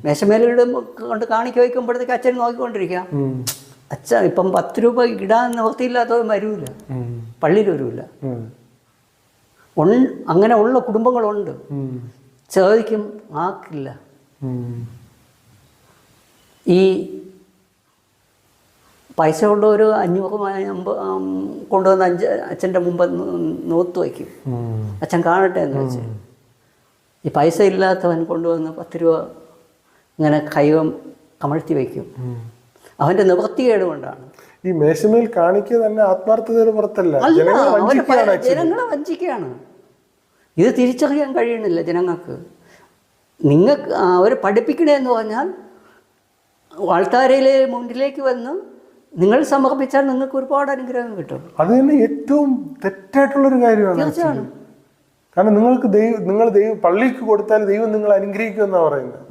മേശമേലിട് കൊണ്ട് കാണിക്ക വയ്ക്കുമ്പോഴത്തേക്ക് അച്ഛൻ നോക്കിക്കൊണ്ടിരിക്കാം. അച്ഛൻ ഇപ്പം 10 രൂപ ഇടാൻ നിവൃത്തിയില്ലാത്തവൻ വരൂല, പള്ളിയിൽ വരൂല. അങ്ങനെ ഉള്ള കുടുംബങ്ങളുണ്ട്. ചോദിക്കും, ആക്കില്ല. ഈ പൈസ കൊണ്ട് ഒരു 500 കൊണ്ടുവന്ന് അച്ഛൻ്റെ മുമ്പ് നോത്ത് വയ്ക്കും, അച്ഛൻ കാണട്ടെ എന്ന് വെച്ച്. ഈ പൈസ ഇല്ലാത്തവൻ കൊണ്ടുവന്ന് 10 രൂപ ഇങ്ങനെ കൈവം കമഴ്ത്തി വയ്ക്കും. അവൻ്റെ നിവൃത്തികേട് കൊണ്ടാണ്. ഈ മേശമേൽ കാണിക്കുക തന്നെ ആത്മാർത്ഥതയുടെ പുറത്തല്ല, ജനങ്ങളെ വഞ്ചിക്കുകയാണ്. ഇത് തിരിച്ചറിയാൻ കഴിയണില്ല ജനങ്ങൾക്ക്. നിങ്ങൾക്ക് അവർ പഠിപ്പിക്കണേന്ന് പറഞ്ഞാൽ വാൾത്താരയിലെ മുന്നിലേക്ക് വന്ന് നിങ്ങൾ സമർപ്പിച്ചാൽ നിങ്ങൾക്ക് ഒരുപാട് അനുഗ്രഹം കിട്ടും. അത് തന്നെ ഏറ്റവും തെറ്റായിട്ടുള്ളൊരു കാര്യമാണ്. തീർച്ചയായും. കാരണം നിങ്ങൾ പള്ളിക്ക് കൊടുത്താൽ ദൈവം നിങ്ങൾ അനുഗ്രഹിക്കുമെന്നാണ് പറയുന്നത്.